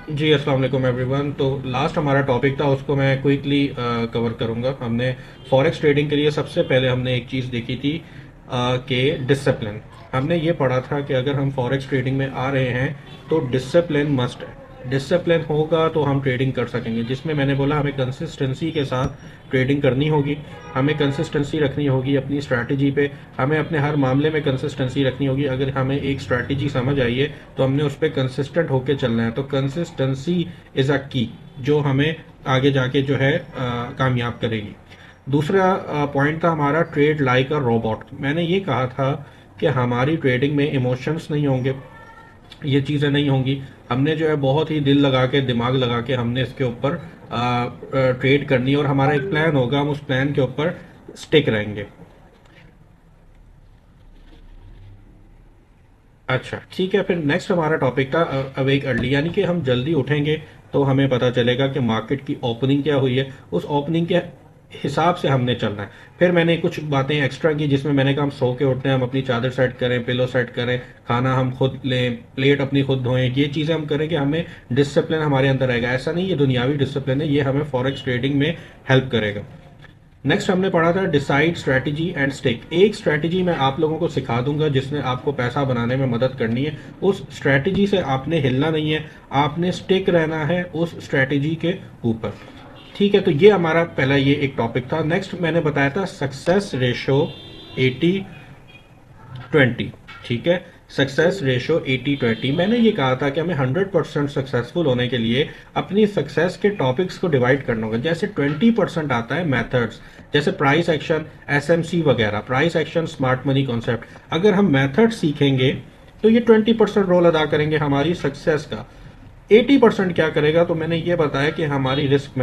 जी, अस्सलाम वालेकुम एवरीवन। तो लास्ट हमारा टॉपिक था, उसको मैं क्विकली कवर करूंगा। हमने फॉरेक्स ट्रेडिंग के लिए सबसे पहले हमने एक चीज़ देखी थी कि डिसिप्लिन। हमने ये पढ़ा था कि अगर हम फॉरेक्स ट्रेडिंग में आ रहे हैं तो डिसिप्लिन मस्ट है। डिसिप्लिन होगा तो हम ट्रेडिंग कर सकेंगे, जिसमें मैंने बोला हमें कंसिस्टेंसी के साथ ट्रेडिंग करनी होगी। हमें कंसिस्टेंसी रखनी होगी अपनी स्ट्रैटेजी पे। हमें अपने हर मामले में कंसिस्टेंसी रखनी होगी। अगर हमें एक स्ट्रैटेजी समझ आई है तो हमने उस पर कंसिस्टेंट होकर चलना है। तो कंसिस्टेंसी इज़ अ की, जो हमें आगे जाके जो है कामयाब करेगी। दूसरा पॉइंट था हमारा, ट्रेड लाइक अ रोबोट। मैंने ये कहा था कि हमारी ट्रेडिंग में इमोशंस नहीं होंगे, ये चीज़ें नहीं होंगी। हमने जो है बहुत ही दिल लगा के, दिमाग लगा के हमने इसके ऊपर ट्रेड करनी है, और हमारा एक प्लान होगा, हम उस प्लान के ऊपर स्टिक रहेंगे। अच्छा, ठीक है। फिर नेक्स्ट हमारा टॉपिक था अवेक अर्ली, यानी कि हम जल्दी उठेंगे तो हमें पता चलेगा कि मार्केट की ओपनिंग क्या हुई है, उस ओपनिंग के हिसाब से हमने चलना है। फिर मैंने कुछ बातें एक्स्ट्रा की, जिसमें मैंने कहा हम सो के उठते हैं, हम अपनी चादर सेट करें, पिलो सेट करें, खाना हम खुद लें, प्लेट अपनी खुद धोएं। ये चीज़ें हम करें कि हमें डिसिप्लिन हमारे अंदर आएगा। ऐसा नहीं ये दुनियावी डिसिप्लिन है, ये हमें फॉरेक्स ट्रेडिंग में हेल्प करेगा। नेक्स्ट हमने पढ़ा था डिसाइड स्ट्रैटेजी एंड स्टिक। एक स्ट्रैटेजी मैं आप लोगों को सिखा दूंगा जिसने आपको पैसा बनाने में मदद करनी है। उस स्ट्रैटेजी से आपने हिलना नहीं है, आपने स्टिक रहना है उस स्ट्रैटेजी के ऊपर। ठीक है, तो ये हमारा पहला ये एक टॉपिक था। नेक्स्ट मैंने बताया था सक्सेस रेशो 80-20। ठीक है, सक्सेस रेशो 80-20। मैंने ये कहा था कि हमें 100% सक्सेसफुल होने के लिए अपनी सक्सेस के टॉपिक्स को डिवाइड करना होगा। जैसे 20% आता है मेथड्स, जैसे प्राइस एक्शन, एसएमसी वगैरह, price action, smart money concept. अगर हम मेथड सीखेंगे तो ये 20% रोल अदा करेंगे हमारी सक्सेस का। 80% क्या करेगा, तो मैंने ये बताया कि हमारी रिस्क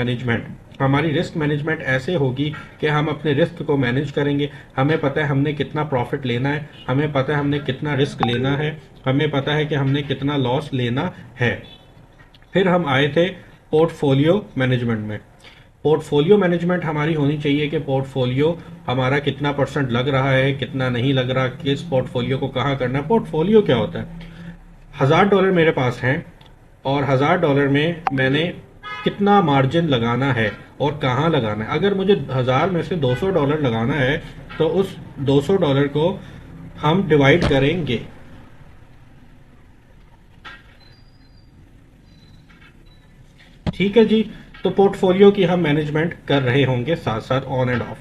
मैनेजमेंट ऐसे होगी कि हम अपने रिस्क को मैनेज करेंगे। हमें पता है हमने कितना प्रॉफिट लेना है, हमें पता है हमने कितना रिस्क लेना है, हमें पता है कि हमने कितना लॉस लेना है। फिर हम आए थे पोर्टफोलियो मैनेजमेंट में। पोर्टफोलियो मैनेजमेंट हमारी होनी चाहिए कि पोर्टफोलियो हमारा कितना परसेंट लग रहा है, कितना नहीं लग रहा, किस पोर्टफोलियो को कहाँ करना है। पोर्टफोलियो क्या होता है? $1000 मेरे पास हैं, और $1000 में मैंने कितना मार्जिन लगाना है और कहाँ लगाना है। अगर मुझे 1000 में से $200 लगाना है तो उस $200 को हम डिवाइड करेंगे। ठीक है जी। तो पोर्टफोलियो की हम मैनेजमेंट कर रहे होंगे साथ साथ, ऑन एंड ऑफ।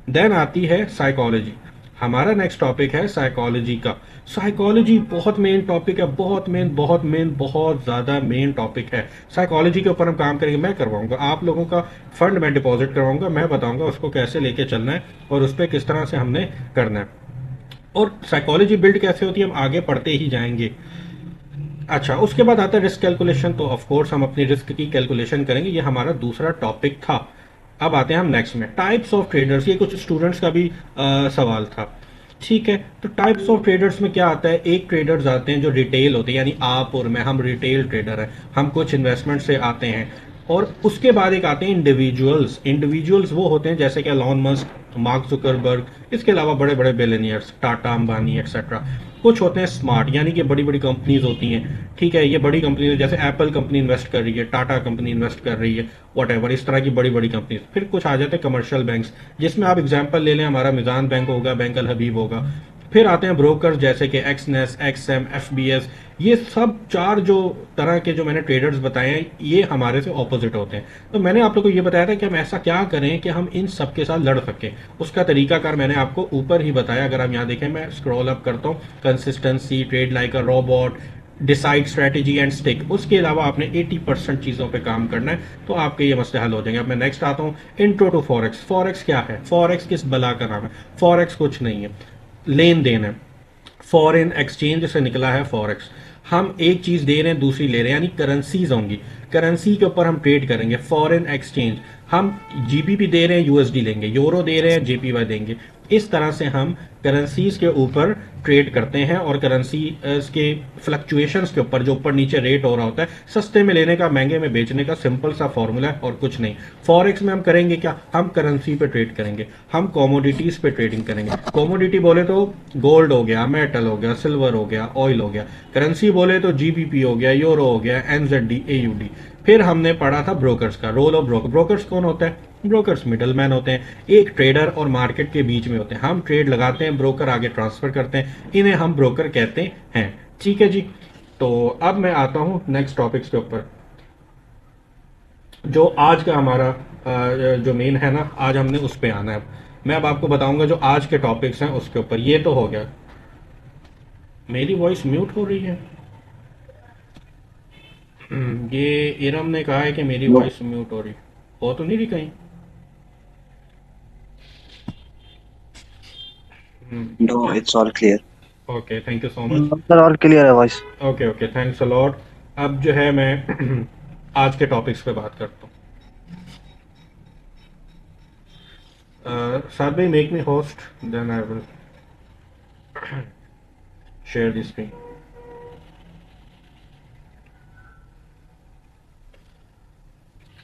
देन आती है साइकोलॉजी। हमारा नेक्स्ट टॉपिक है साइकोलॉजी का। साइकोलॉजी बहुत मेन टॉपिक है, बहुत ज़्यादा मेन टॉपिक है। साइकोलॉजी के ऊपर हम काम करेंगे, मैं करवाऊंगा आप लोगों का फंड, मैं डिपॉजिट करवाऊंगा, मैं बताऊंगा उसको कैसे लेके चलना है और उस पर किस तरह से हमने करना है। और साइकोलॉजी बिल्ड कैसे होती है हम आगे पढ़ते ही जाएंगे। अच्छा, उसके बाद आता है रिस्क कैलकुलेशन। तो ऑफ कोर्स हम अपनी रिस्क की कैलकुलेशन करेंगे, ये हमारा दूसरा टॉपिक था। अब आते हैं हम नेक्स्ट में, टाइप्स ऑफ ट्रेडर्स। ये कुछ स्टूडेंट्स का भी सवाल था। ठीक है, तो टाइप्स ऑफ ट्रेडर्स में क्या आता है? एक ट्रेडर्स आते हैं जो रिटेल होते हैं, यानी आप और मैं, हम रिटेल ट्रेडर हैं, हम कुछ इन्वेस्टमेंट से आते हैं। और उसके बाद एक आते हैं इंडिविजुअल्स। इंडिविजुअल्स वो होते हैं जैसे कि एलॉन मस्क, मार्क जुकरबर्ग, इसके अलावा बड़े बड़े बिलियनियर्स, टाटा, अंबानी एक्सेट्रा। कुछ होते हैं स्मार्ट, यानी कि बड़ी बड़ी कंपनीज होती हैं। ठीक है, ये बड़ी कंपनी जैसे एप्पल कंपनी इन्वेस्ट कर रही है, टाटा कंपनी इन्वेस्ट कर रही है, वट एवर, इस तरह की बड़ी बड़ी कंपनीज। फिर कुछ आ जाते हैं कमर्शियल बैंक्स, जिसमें आप एग्जाम्पल ले लें, हमारा मिजान बैंक होगा, बैंक अल हबीब होगा। फिर आते हैं ब्रोकर्स जैसे कि एक्सनेस, एक्सएम, एफबीएस। ये सब चार जो तरह के जो मैंने ट्रेडर्स बताए हैं, ये हमारे से ऑपोजिट होते हैं। तो मैंने आप लोग को ये बताया था कि हम ऐसा क्या करें कि हम इन सब के साथ लड़ सकें। उसका तरीकाकार मैंने आपको ऊपर ही बताया। अगर हम यहाँ देखें, मैं स्क्रॉल अप करता हूँ, consistency, trade like a robot, decide strategy and stick. उसके अलावा आपने 80% चीज़ों पे काम करना है, तो आपके ये मसले हल हो जाएंगे। अब मैं नेक्स्ट आता हूँ, इंट्रो टू फॉरेक्स। फॉरेक्स क्या है? फॉरेक्स किस बला का नाम है? फॉरेक्स कुछ नहीं है, लेन देन है। फॉरेन एक्सचेंज से निकला है फॉरेक्स। हम एक चीज दे रहे हैं, दूसरी ले रहे हैं, यानी करेंसीज होंगी, करेंसी के ऊपर हम ट्रेड करेंगे। फॉरेन एक्सचेंज, हम जीबीपी दे रहे हैं, यूएसडी लेंगे, यूरो दे रहे हैं, जेपीवाई देंगे। इस तरह से हम करेंसीज के ऊपर ट्रेड करते हैं और करेंसी के फ्लक्चुएशंस के ऊपर जो ऊपर नीचे रेट हो रहा होता है, सस्ते में लेने का महंगे में बेचने का सिंपल सा फॉर्मूला है और कुछ नहीं। फॉरेक्स में हम करेंगे क्या, हम करेंसी पे ट्रेड करेंगे, हम कॉमोडिटीज पे ट्रेडिंग करेंगे। कॉमोडिटी बोले तो गोल्ड हो गया, मेटल हो गया, सिल्वर हो गया, ऑयल हो गया। करेंसी बोले तो जीबीपी हो गया, यूरो हो गया, एनजेडी, एयूडी। फिर हमने पढ़ा था ब्रोकर्स का रोल ऑफ ब्रोकर। ब्रोकर्स कौन होता है, ब्रोकर्स मिडल मैन होते हैं, एक ट्रेडर और मार्केट के बीच में होते हैं। हम ट्रेड लगाते हैं, ब्रोकर आगे ट्रांसफर करते हैं, इन्हें हम ब्रोकर कहते हैं। ठीक है जी। तो अब मैं आता हूं नेक्स्ट टॉपिक्स के ऊपर। जो आज का हमारा जो मेन है ना, आज हमने उस पे आना है। मैं अब आपको बताऊंगा जो आज के टॉपिक्स हैं उसके ऊपर। ये तो हो गया। मेरी वॉइस म्यूट हो रही है। ये इरम ने कहा है कि मेरी No, वॉइस म्यूट हो रही हो तो नहीं रही कहीं। no, it's all clear. Okay, thank you so much. Sir all clear है voice. Okay okay, thanks a lot. अब जो है मैं आज के टॉपिक्स पे बात करता हूँ। साथ भाई make me host, then I will share this screen.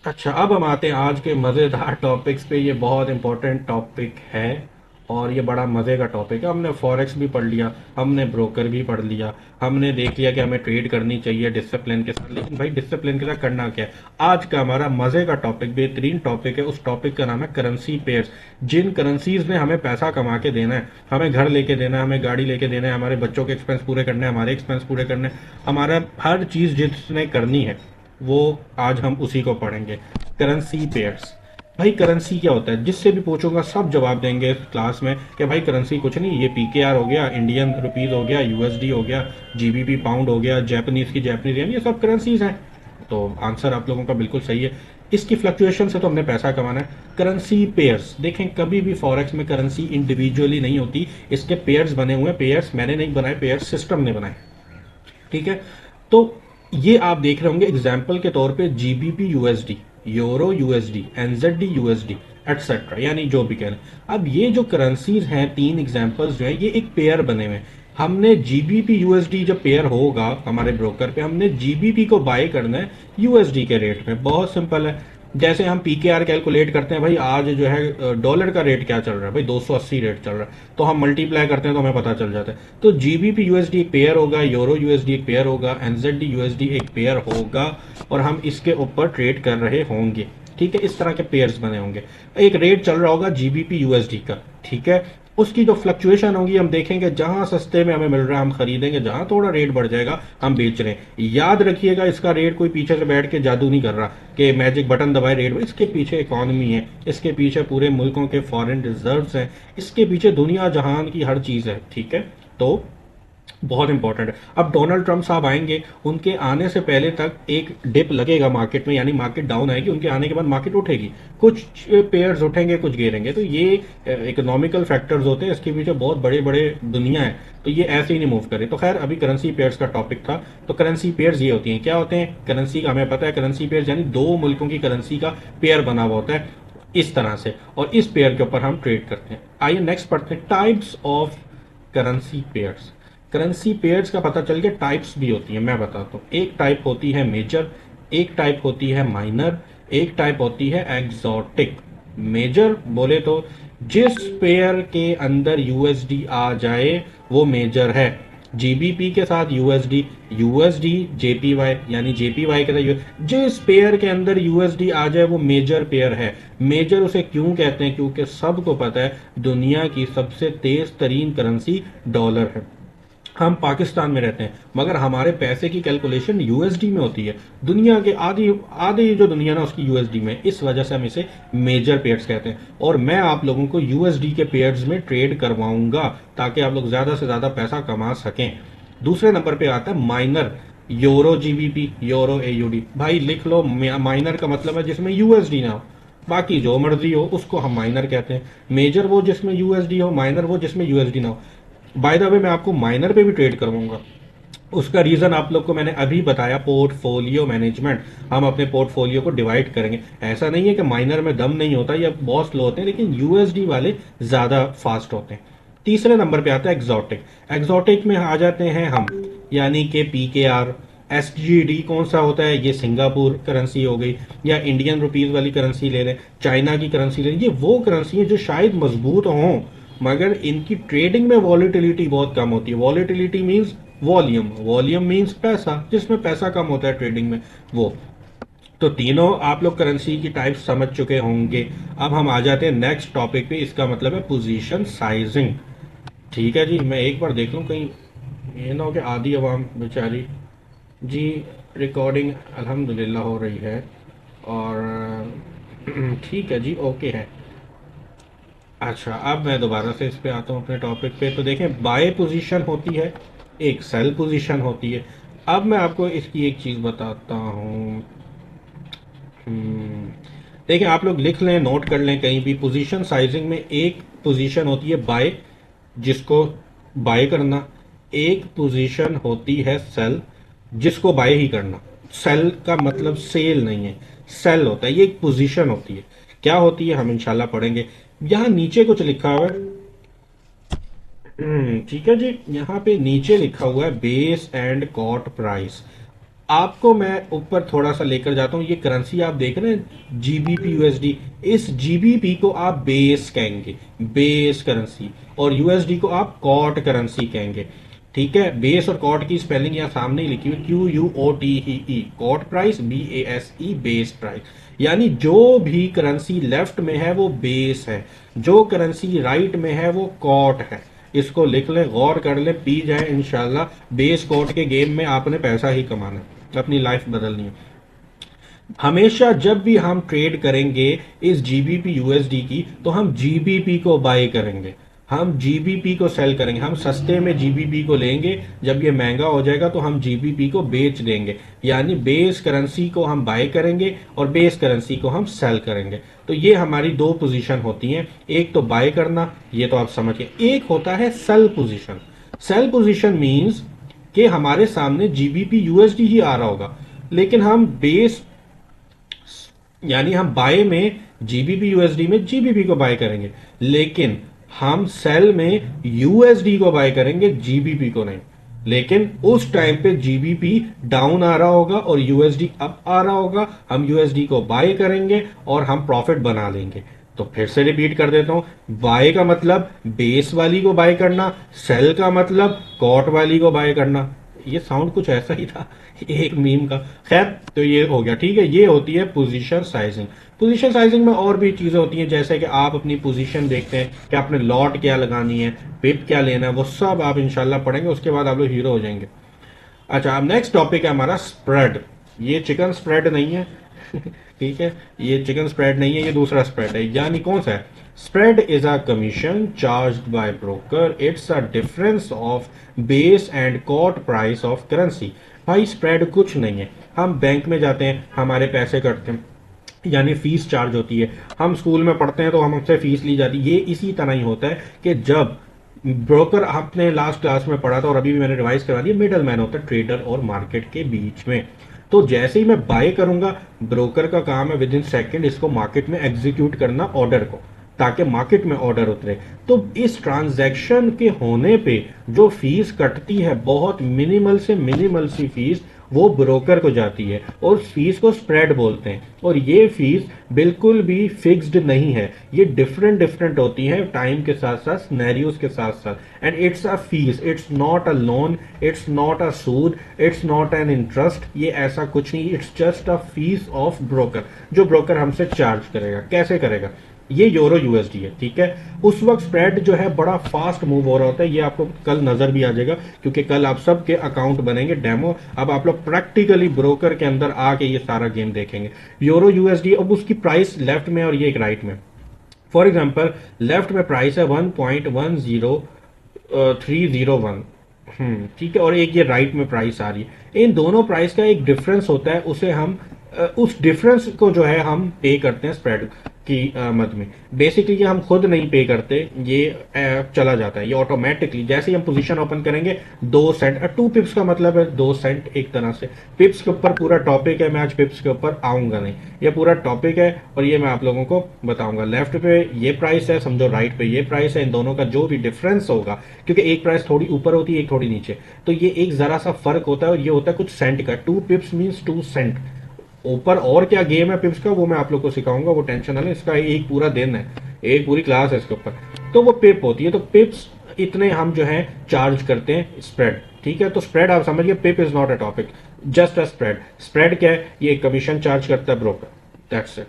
अच्छा, अब हम आते हैं आज के मज़ेदार टॉपिक्स पे। ये बहुत इंपॉर्टेंट टॉपिक है और ये बड़ा मज़े का टॉपिक है। हमने फॉरेक्स भी पढ़ लिया, हमने ब्रोकर भी पढ़ लिया, हमने देख लिया कि हमें ट्रेड करनी चाहिए डिसिप्लिन के साथ। लेकिन भाई डिसिप्लिन के साथ करना क्या है? आज का हमारा मज़े का टॉपिक, बेहतरीन टॉपिक है। उस टॉपिक का नाम है करेंसी पेयर्स। जिन करेंसीज ने हमें पैसा कमा के देना है, हमें घर लेके देना है, हमें गाड़ी लेके देना है, हमारे बच्चों के एक्सपेंस पूरे करने हैं, हमारे एक्सपेंस पूरे करने हैं, हमारा हर चीज़ जिसने करनी है वो आज हम उसी को पढ़ेंगे। Currency pairs. भाई करेंसी क्या होता है? जिससे भी पूछूंगा सब जवाब देंगे इस क्लास में कि भाई करेंसी कुछ नहीं, ये पीकेआर हो गया, इंडियन रुपीज हो गया, यूएसडी हो गया, जीबीपी पाउंड हो गया, जापानीज की जापानीज येन, ये सब करेंसीज हैं। तो आंसर आप लोगों का बिल्कुल सही है। इसकी फ्लक्चुएशन से तो हमने पैसा कमाना है। करेंसी पेयर्स देखें, कभी भी फॉरेक्स में करेंसी इंडिविजुअली नहीं होती, इसके पेयर्स बने हुए हैं। पेयर्स मैंने नहीं बनाए, पेयर्स सिस्टम ने बनाए। ठीक है। तो ये आप देख रहे होंगे एग्जाम्पल के तौर पे GBP USD, euro USD, NZD USD etcetera, यानी जो भी कह रहे हैं। अब ये जो करेंसीज हैं, तीन एग्जाम्पल्स जो है, ये एक पेयर बने हुए हैं। हमने जीबीपी यूएसडी जब पेयर होगा हमारे ब्रोकर पे, हमने जीबीपी को बाय करना है यूएसडी के रेट में। बहुत सिंपल है। जैसे हम पीकेआर कैलकुलेट करते हैं, भाई आज जो है डॉलर का रेट क्या चल रहा है, भाई 280 रेट चल रहा है, तो हम मल्टीप्लाई करते हैं तो हमें पता चल जाता है। तो जीबीपी यूएसडी एक पेयर होगा, यूरो यूएसडी एक पेयर होगा, एनजेडी यूएसडी एक पेयर होगा और हम इसके ऊपर ट्रेड कर रहे होंगे। ठीक है, इस तरह के पेयर्स बने होंगे। एक रेट चल रहा होगा जीबीपी यूएसडी का। ठीक है, उसकी जो फ्लक्चुएशन होगी हम देखेंगे, जहां सस्ते में हमें मिल रहा है हम खरीदेंगे, जहां थोड़ा रेट बढ़ जाएगा हम बेच रहे हैं। याद रखिएगा, इसका रेट कोई पीछे से बैठ के जादू नहीं कर रहा कि मैजिक बटन दबाए रेट। इसके पीछे इकोनॉमी है, इसके पीछे पूरे मुल्कों के फॉरेन रिजर्व्स हैं, इसके पीछे दुनिया जहान की हर चीज है। ठीक है, तो बहुत इंपॉर्टेंट है। अब डोनाल्ड ट्रंप साहब आएंगे, उनके आने से पहले तक एक डिप लगेगा मार्केट में, यानी मार्केट डाउन आएगी, उनके आने के बाद मार्केट उठेगी। कुछ पेयर्स उठेंगे, कुछ गिरेंगे। तो ये इकोनॉमिकल फैक्टर्स होते हैं, इसके पीछे बहुत बड़े बड़े दुनिया है, तो ये ऐसे ही नहीं मूव करे। तो खैर, अभी करेंसी पेयर्स का टॉपिक था। तो करेंसी पेयर्स ये होती हैं, क्या होते हैं करेंसी का हमें पता है। करेंसी पेयर्स यानी दो मुल्कों की करेंसी का पेयर बना हुआ होता है इस तरह से, और इस पेयर के ऊपर हम ट्रेड करते हैं। आइए नेक्स्ट पढ़ते हैं, types of currency pairs. Currency pairs का पता चल गया, टाइप्स भी होती है, मैं बताता हूँ। एक टाइप होती है मेजर, एक टाइप होती है माइनर, एक टाइप होती है एग्जॉटिक। मेजर बोले तो जिस पेयर के अंदर यूएसडी आ जाए वो मेजर है। जीबीपी के साथ यूएसडी, यूएसडी जेपीवाई, यानी जेपीवाई के साथ जिस पेयर के अंदर यूएसडी आ जाए वो मेजर पेयर है। मेजर उसे क्यों कहते हैं? क्योंकि सबको पता है दुनिया की सबसे तेज तरीन करेंसी डॉलर है। हम पाकिस्तान में रहते हैं मगर हमारे पैसे की कैलकुलेशन यूएसडी में होती है। दुनिया के आधी आधी जो दुनिया ना उसकी यूएसडी में, इस वजह से हम इसे मेजर पेयर्स कहते हैं। और मैं आप लोगों को यूएसडी के पेयर्स में ट्रेड करवाऊंगा ताकि आप लोग ज्यादा से ज्यादा पैसा कमा सकें। दूसरे नंबर पे आता है minor, euro GBP, euro AUD. भाई लिख लो, माइनर का मतलब है जिसमें यूएसडी ना हो, बाकी जो मर्जी हो उसको हम माइनर कहते हैं। मेजर वो जिसमें यूएसडी हो, माइनर वो जिसमें यूएसडी ना हो। बाय द वे मैं आपको माइनर पे भी ट्रेड करवाऊंगा, उसका रीजन आप लोग को मैंने अभी बताया, पोर्टफोलियो मैनेजमेंट। हम अपने पोर्टफोलियो को डिवाइड करेंगे। ऐसा नहीं है कि माइनर में दम नहीं होता या बहुत स्लो होते हैं, लेकिन यूएसडी वाले ज्यादा फास्ट होते हैं। तीसरे नंबर पे आता है एग्जॉटिक। एग्जॉटिक में आ जाते हैं हम, यानी कि पीकेआर, एसजीडी कौन सा होता है, ये सिंगापुर करेंसी हो गई, या इंडियन रुपीज वाली करेंसी ले लें, चाइना की करेंसी ले लें। ये वो करेंसी है जो शायद मजबूत हों, मगर इनकी ट्रेडिंग में वॉलिटिलिटी बहुत कम होती है। Volatility means volume, volume means पैसा, जिसमें पैसा कम होता है ट्रेडिंग में, वो। तो तीनों आप लोग करेंसी की टाइप समझ चुके होंगे। अब हम आ जाते हैं नेक्स्ट टॉपिक पे, इसका मतलब है पोजीशन साइजिंग। ठीक है जी, मैं एक बार देख लूँ कहीं ये ना हो कि आधी आवाम बेचारी जी। रिकॉर्डिंग अल्हम्दुलिल्लाह हो रही है और ठीक है जी, ओके है। अच्छा, अब मैं दोबारा से इस पे आता हूँ अपने टॉपिक पे। तो देखें, बाय पोजीशन होती है, एक सेल पोजीशन होती है। अब मैं आपको इसकी एक चीज़ बताता हूँ। हम्म, देखिए, आप लोग लिख लें, नोट कर लें कहीं भी। पोजीशन साइजिंग में एक पोजीशन होती है बाय, जिसको बाय करना। एक पोजीशन होती है सेल, जिसको बाय ही करना। सेल का मतलब सेल नहीं है, सेल होता है, ये एक पोजीशन होती है। क्या होती है हम इंशाल्लाह पढ़ेंगे। यहाँ नीचे कुछ लिखा हुआ है। ठीक है जी, यहाँ पे नीचे लिखा हुआ है बेस एंड कॉट प्राइस। आपको मैं ऊपर थोड़ा सा लेकर जाता हूँ। ये करेंसी आप देख रहे हैं, जीबीपी यूएसडी। इस जीबीपी को आप बेस कहेंगे, बेस करेंसी, और यूएसडी को आप कॉट करेंसी कहेंगे। ठीक है, बेस और कॉट की स्पेलिंग यहाँ सामने ही लिखी हुई, QUOTEE, quote price, BASE, base price. यानी जो भी करेंसी लेफ्ट में है वो बेस है, जो करेंसी राइट में है वो कॉट है। इसको लिख लें, गौर कर लें, पी जाए इंशाल्लाह। बेस कॉट के गेम में आपने पैसा ही कमाना है, अपनी लाइफ बदलनी है। हमेशा जब भी हम ट्रेड करेंगे इस जीबीपी यूएसडी की, तो हम जीबीपी को बाय करेंगे, हम जीबीपी को सेल करेंगे। हम सस्ते में जीबीपी को लेंगे, जब ये महंगा हो जाएगा तो हम जीबीपी को बेच देंगे। यानी बेस करेंसी को हम बाय करेंगे और बेस करेंसी को हम सेल करेंगे। तो ये हमारी दो पोजीशन होती हैं, एक तो बाय करना, ये तो आप समझिए, एक होता है sell position. Sell position means कि हमारे सामने जीबीपी यूएसडी ही आ रहा होगा, लेकिन हम बेस, यानी हम बाय में जीबीपी यूएसडी में जीबीपी को बाय करेंगे, लेकिन हम सेल में यूएसडी को बाय करेंगे, जीबीपी को नहीं। लेकिन उस टाइम पे जीबीपी डाउन आ रहा होगा और यूएसडी अप आ रहा होगा, हम यूएसडी को बाय करेंगे और हम प्रॉफिट बना लेंगे। तो फिर से रिपीट कर देता हूं, बाय का मतलब बेस वाली को बाय करना, सेल का मतलब कॉट वाली को बाय करना। ये साउंड कुछ ऐसा ही था एक मीम का। खैर, तो ये हो गया, ठीक है। ये होती है पोजीशन साइजिंग। पोजीशन साइजिंग में और भी चीजें होती हैं, जैसे कि आप अपनी पोजीशन देखते हैं कि आपने लॉट क्या लगानी है, पिप क्या लेना है, वो सब आप इंशाल्लाह पढ़ेंगे, उसके बाद आप लोग हीरो हो जाएंगे। अच्छा, अब नेक्स्ट टॉपिक है हमारा स्प्रेड। ये चिकन स्प्रेड नहीं है ठीक है, ये चिकन स्प्रेड नहीं है, ये दूसरा स्प्रेड है। यानी कौन सा है? Spread is a commission charged by broker, it's a difference of base and quote price of currency. भाई, स्प्रेड कुछ नहीं है। हम बैंक में जाते हैं, हमारे पैसे कटते हैं, यानी फीस चार्ज होती है। हम स्कूल में पढ़ते हैं तो हमसे फीस ली जाती है। ये इसी तरह ही होता है कि जब ब्रोकर, आपने लास्ट क्लास में पढ़ा था और अभी भी मैंने रिवाइज करा दिया, मिडल मैन होता है ट्रेडर और मार्केट के बीच में। तो जैसे ही मैं बाय करूंगा, ब्रोकर का काम है विद इन सेकेंड इसको मार्केट में एग्जीक्यूट करना, ऑर्डर को, ताकि मार्केट में ऑर्डर उतरे। तो इस ट्रांजैक्शन के होने पे जो फीस कटती है, बहुत मिनिमल से मिनिमल सी फीस, वो ब्रोकर को जाती है और फीस को स्प्रेड बोलते हैं। और ये फीस बिल्कुल भी फिक्स्ड नहीं है, ये डिफरेंट डिफरेंट होती है टाइम के साथ साथ, सिनेरियोज के साथ साथ। And it's a fees, it's not a loan, it's not a Sood, it's not an interest. ये ऐसा कुछ नहीं, it's just a fees of broker, जो ब्रोकर हमसे चार्ज करेगा। कैसे करेगा? ये यूरो यूएसडी है, ठीक है। उस वक्त स्प्रेड जो है बड़ा फास्ट मूव हो रहा होता है। ये आपको कल नजर भी आ जाएगा, क्योंकि कल आप सबके अकाउंट बनेंगे डेमो। अब आप लोग प्रैक्टिकली ब्रोकर के अंदर आके ये सारा गेम देखेंगे। यूरो यूएसडी, अब उसकी प्राइस लेफ्ट में और ये एक राइट में। फॉर एग्जाम्पल, लेफ्ट में प्राइस है 1.10301, ठीक है, और एक ये राइट में प्राइस आ रही है। इन दोनों प्राइस का एक डिफरेंस होता है, उसे हम उस डिफरेंस को जो है हम पे करते हैं स्प्रेड। की मद में। बेसिकली ये हम खुद नहीं पे करते, ये चला जाता है, ये ऑटोमेटिकली जैसे ही हम पोजीशन ओपन करेंगे 2 सेंट, 2 पिप्स का मतलब है 2 सेंट एक तरह से। पिप्स के ऊपर पूरा टॉपिक है, मैं आज पिप्स के ऊपर आऊंगा नहीं, ये पूरा टॉपिक है और ये मैं आप लोगों को बताऊंगा। लेफ्ट पे ये प्राइस है समझो, राइट पे ये प्राइस है, इन दोनों का जो भी डिफरेंस होगा, क्योंकि एक प्राइस थोड़ी ऊपर होती है एक थोड़ी नीचे, तो ये एक जरा सा फर्क होता है और ये होता है कुछ सेंट का। 2 पिप्स मीन्स 2 सेंट। ऊपर और क्या गेम है पिप्स का वो मैं आप लोग को सिखाऊंगा, वो टेंशन ना लें, इसका एक पूरा दिन है, एक पूरी क्लास है इसके ऊपर। तो वो पिप होती है, तो पिप्स इतने हम जो है चार्ज करते हैं स्प्रेड। ठीक है, तो स्प्रेड आप समझिए, pip is not a topic, just a spread. Spread क्या है, ये कमीशन चार्ज करता है ब्रोकर, दैट्स इट।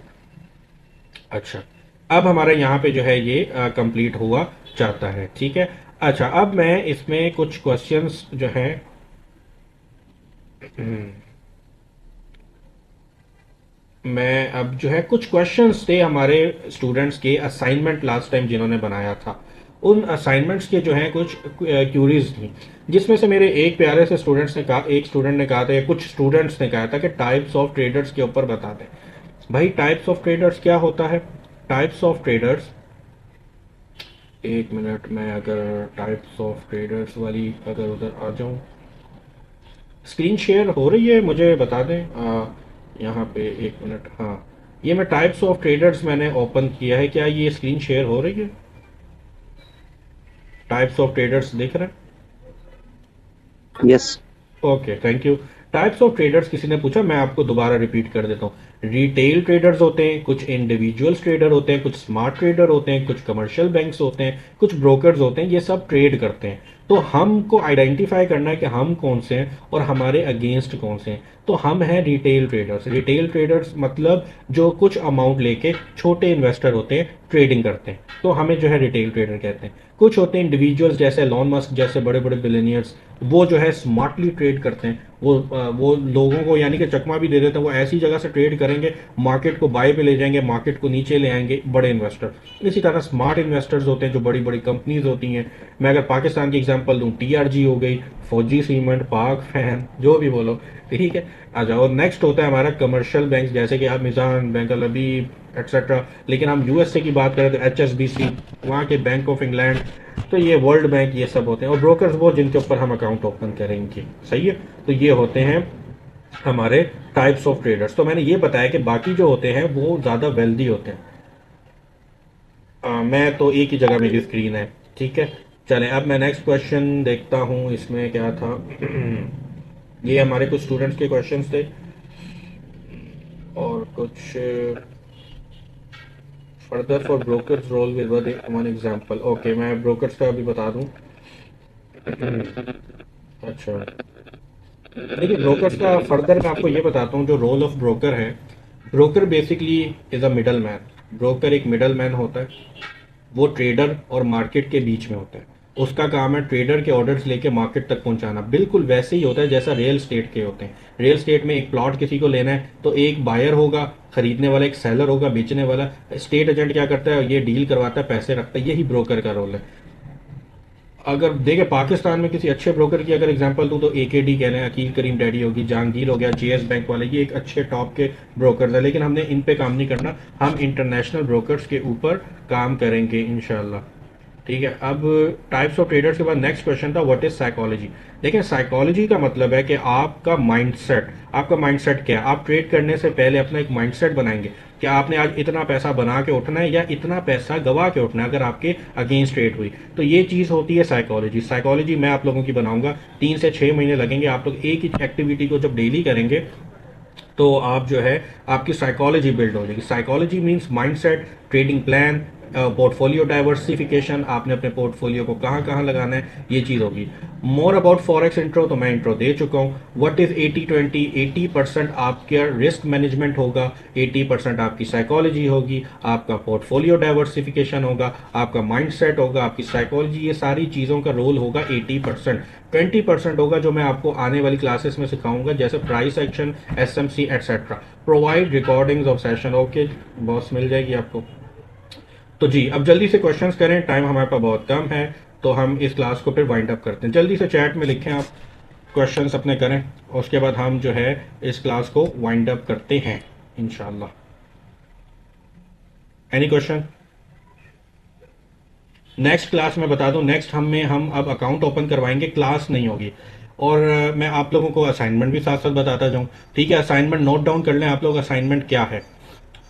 अच्छा, अब हमारा यहाँ पे जो है ये कंप्लीट हुआ जाता है। ठीक है, अच्छा अब मैं इसमें कुछ क्वेश्चंस जो है मैं अब जो है कुछ क्वेश्चंस थे हमारे स्टूडेंट्स के असाइनमेंट लास्ट टाइम जिन्होंने बनाया था, उन असाइनमेंट्स के जो हैं कुछ क्यूरीज थी, जिसमें से मेरे एक प्यारे से स्टूडेंट्स ने कहा, एक स्टूडेंट ने कहा था या कुछ स्टूडेंट्स ने कहा था कि टाइप्स ऑफ ट्रेडर्स के ऊपर बता दें। भाई टाइप्स ऑफ ट्रेडर्स क्या होता है? टाइप्स ऑफ ट्रेडर्स, एक मिनट, मैं अगर टाइप्स ऑफ ट्रेडर्स वाली अगर उधर आ जाऊं, स्क्रीन शेयर हो रही है मुझे बता दें यहाँ पे, एक मिनट। हाँ, ये मैं टाइप्स ऑफ ट्रेडर्स मैंने ओपन किया है, क्या ये स्क्रीन शेयर हो रही है? टाइप्स ऑफ ट्रेडर्स दिख रहे हैं? Yes. Okay, thank you. Types of traders किसी ने पूछा, मैं आपको दोबारा रिपीट कर देता हूँ। रिटेल ट्रेडर्स होते हैं, कुछ इंडिविजुअल्स ट्रेडर होते हैं, कुछ स्मार्ट ट्रेडर होते हैं, कुछ कमर्शियल बैंक्स होते हैं, कुछ ब्रोकर्स होते हैं, ये सब ट्रेड करते हैं। तो हमको आइडेंटिफाई करना है कि हम कौन से हैं और हमारे अगेंस्ट कौन से हैं। तो हम हैं रिटेल ट्रेडर्स। रिटेल ट्रेडर्स मतलब जो कुछ अमाउंट लेके छोटे इन्वेस्टर होते हैं, ट्रेडिंग करते हैं, तो हमें जो है रिटेल ट्रेडर कहते हैं। कुछ होते हैं इंडिविजुअल्स जैसे लॉन मस्क जैसे बड़े बड़े बिलियनियर्स, वो जो है स्मार्टली ट्रेड करते हैं, वो लोगों को यानी कि चकमा भी दे देते हैं, वो ऐसी जगह से ट्रेड करेंगे, मार्केट को बाय पे ले जाएंगे, मार्केट को नीचे ले आएंगे, बड़े इन्वेस्टर। इसी तरह स्मार्ट इन्वेस्टर्स होते हैं जो बड़ी बड़ी कंपनीज होती हैं। मैं अगर पाकिस्तान की एग्जांपल दूं, टीआरजी हो गई, फौजी सीमेंट, पाक फैन, जो भी बोलो, ठीक है। आ जाओ, नेक्स्ट होता है हमारा कमर्शियल बैंक, जैसे कि आप मिजान बैंक, अल अबीब एक्सेट्रा। लेकिन हम यूएसए की बात करें तो एचएसबीसी, वहाँ के बैंक ऑफ इंग्लैंड, तो ये वर्ल्ड बैंक, ये सब होते हैं। और ब्रोकर्स वो जिनके ऊपर हम अकाउंट ओपन करेंगे, सही है। तो ये होते हैं हमारे टाइप्स ऑफ ट्रेडर्स। तो मैंने ये बताया कि बाकी जो होते हैं वो ज़्यादा वेल्दी होते हैं। मैं तो एक ही जगह मेरी स्क्रीन है, ठीक है। चलें, अब मैं नेक्स्ट क्वेश्चन देखता हूँ, इसमें क्या था। ये हमारे कुछ स्टूडेंट्स के क्वेश्चंस थे और कुछ further for brokers role with one example. Okay, मैं ब्रोकर्स का अभी बता दूं। अच्छा, देखिए ब्रोकर्स का फर्दर मैं आपको ये बताता हूँ, जो रोल ऑफ ब्रोकर है। Broker basically is a middle man. Broker एक मिडल मैन होता है, वो ट्रेडर और मार्केट के बीच में होता है। उसका काम है ट्रेडर के ऑर्डर्स लेके मार्केट तक पहुंचाना। बिल्कुल वैसे ही होता है जैसा रियल स्टेट के होते हैं। रियल स्टेट में एक प्लॉट किसी को लेना है तो एक बायर होगा, खरीदने वाला, एक सेलर होगा, बेचने वाला। स्टेट एजेंट क्या करता है, ये डील करवाता है, पैसे रखता है, यही ब्रोकर का रोल है। अगर देखें पाकिस्तान में किसी अच्छे ब्रोकर की अगर एग्जांपल दूं तो एकेडी कह लें, अकील करीम डैडी होगी, जहांगीर हो गया, जेएस बैंक वाले, ये एक अच्छे टॉप के ब्रोकर्स है। लेकिन हमने इन पे काम नहीं करना, हम इंटरनेशनल ब्रोकर्स के ऊपर काम करेंगे इंशाल्लाह। ठीक है, अब टाइप्स ऑफ ट्रेडर्स के बाद नेक्स्ट क्वेश्चन था व्हाट इज साइकोलॉजी। देखिए साइकोलॉजी का मतलब है कि आपका माइंडसेट, आपका माइंडसेट क्या है। आप ट्रेड करने से पहले अपना एक माइंडसेट बनाएंगे कि आपने आज इतना पैसा बना के उठना है या इतना पैसा गवा के उठना है अगर आपके अगेंस्ट ट्रेड हुई। तो ये चीज़ होती है साइकोलॉजी। साइकोलॉजी मैं आप लोगों की बनाऊंगा, 3 से 6 महीने लगेंगे। आप लोग एक ही एक्टिविटी को जब डेली करेंगे तो आप जो है आपकी साइकोलॉजी बिल्ड हो जाएगी। Psychology means mindset, trading plan, portfolio diversification, आपने अपने पोर्टफोलियो को कहाँ कहाँ लगाना है, ये चीज़ होगी। मोर अबाउट फॉरेक्स इंट्रो तो मैं इंट्रो दे चुका हूँ। व्हाट इज 80-20, 80% आपका रिस्क मैनेजमेंट होगा, 80% आपकी साइकोलॉजी होगी, आपका पोर्टफोलियो डाइवर्सिफिकेशन होगा, आपका माइंडसेट होगा, आपकी साइकोलॉजी, ये सारी चीज़ों का रोल होगा 80%। 20% होगा जो मैं आपको आने वाली क्लासेस में सिखाऊंगा, जैसे price action, SMC etcetera. Provide recordings of session. Okay boss, मिल जाएगी आपको। तो जी अब जल्दी से क्वेश्चंस करें, टाइम हमारे पास बहुत कम है, तो हम इस क्लास को फिर वाइंड अप करते हैं। जल्दी से चैट में लिखें आप, क्वेश्चंस अपने करें और उसके बाद हम जो है इस क्लास को वाइंड अप करते हैं इंशाल्लाह। Any question? नेक्स्ट क्लास में बता दूं, नेक्स्ट हम अब अकाउंट ओपन करवाएंगे, क्लास नहीं होगी। और मैं आप लोगों को असाइनमेंट भी साथ साथ बताता जाऊं। ठीक है, असाइनमेंट नोट डाउन कर लें आप लोग, असाइनमेंट क्या है।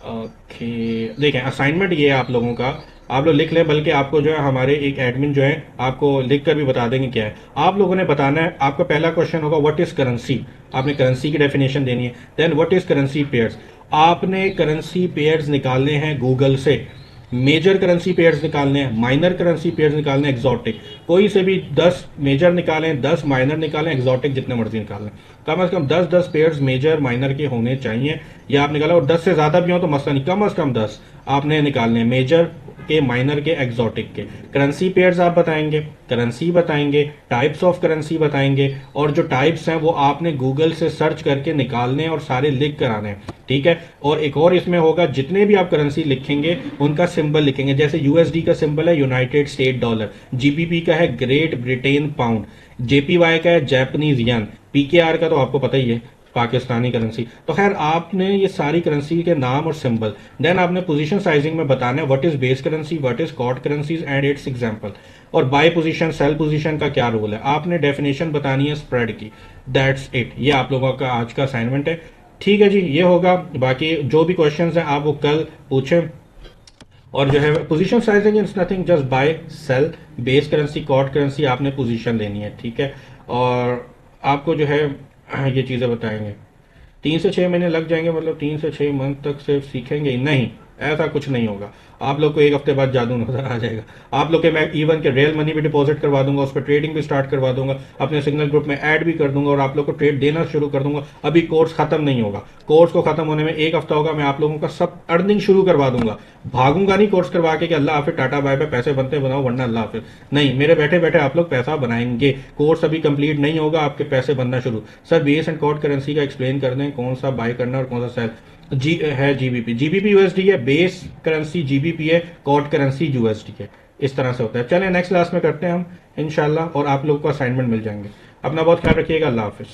ओके, देखें असाइनमेंट ये है आप लोगों का, आप लोग लिख लें, बल्कि आपको जो है हमारे एक एडमिन जो है आपको लिख कर भी बता देंगे क्या है। आप लोगों ने बताना है, आपका पहला क्वेश्चन होगा व्हाट इज करेंसी, आपने करेंसी की डेफिनेशन देनी है। Then what is currency pairs, आपने करेंसी पेयर्स निकालने हैं गूगल से। मेजर करेंसी पेयर्स निकालने हैं, माइनर करेंसी पेयर्स निकालने हैं, एक्सॉटिक। कोई से भी 10 मेजर निकालें, 10 माइनर निकालें, एक्सॉटिक जितने मर्जी निकालें। कम से कम 10-10 पेयर्स मेजर माइनर के होने चाहिए, या आप निकालो। और 10 से ज्यादा भी हो तो मसला नहीं, कम से कम 10 आपने निकालने हैं, मेजर के, माइनर के, एक्सॉटिक के। करेंसी पेयर्स आप बताएंगे, करेंसी बताएंगे, टाइप्स ऑफ करेंसी बताएंगे, और जो टाइप्स हैं वो आपने गूगल से सर्च करके निकालने और सारे लिख कर आने हैं। ठीक है, और एक और इसमें होगा, जितने भी आप करेंसी लिखेंगे उनका सिंबल लिखेंगे। जैसे यूएसडी का सिंबल है यूनाइटेड स्टेट डॉलर, जीबीपी का है ग्रेट ब्रिटेन पाउंड, जेपीवाई का है जापानीज यन, पीकेआर का तो आपको पता ही है पाकिस्तानी करेंसी। तो खैर आपने ये सारी करेंसी के नाम और सिंबल, देन आपने पोजीशन साइजिंग में बताना है what is base currency, what is quote currencies and its example, और बाय पोजीशन सेल पोजीशन का क्या रोल है। आपने डेफिनेशन बतानी है स्प्रेड की। दैट्स इट, ये आप लोगों का आज का असाइनमेंट है। ठीक है जी, ये होगा। बाकी जो भी क्वेश्चंस हैं आप वो कल पूछें। और जो है position sizing is nothing, just buy sell, base currency, quote currency, आपने पोजीशन लेनी है। ठीक है, और आपको जो है ये चीज़ें बताएंगे। 3 से 6 महीने लग जाएंगे, मतलब 3 से 6 मंथ तक सिर्फ सीखेंगे ही नहीं, ऐसा कुछ नहीं होगा। आप लोग को एक हफ्ते बाद जादू नजर आ जाएगा। आप लोग के मैं इवन के रियल मनी भी डिपॉजिट करवा दूंगा, उस पर ट्रेडिंग भी स्टार्ट करवा दूंगा, अपने सिग्नल ग्रुप में ऐड भी कर दूंगा, और आप लोग को ट्रेड देना शुरू कर दूंगा। अभी कोर्स खत्म नहीं होगा, कोर्स को खत्म होने में 1 हफ्ता होगा, मैं आप लोगों का सब अर्निंग शुरू करवा दूंगा। भागूंगा नहीं कोर्स करवा के कि अल्लाह हाफिज टाटा बाय बाय, पैसे बनते बनाओ वरना अल्लाह हाफिज। नहीं, मेरे बैठे बैठे आप लोग पैसा बनाएंगे। कोर्स अभी कंप्लीट नहीं होगा, आपके पैसे बनना शुरू। Sir base and chord currency का एक्सप्लेन कर दें, कौन सा बाय करना और कौन सा सेल। जी है जीबीपी, जीबीपी यूएसडी है, बेस करेंसी जीबीपी है, कॉर्ड करेंसी यूएसडी है। इस तरह से होता है। चलें नेक्स्ट क्लास में करते हैं हम इंशाल्लाह, और आप लोगों को असाइनमेंट मिल जाएंगे। अपना बहुत ख्याल रखिएगा, अल्लाह हाफिज।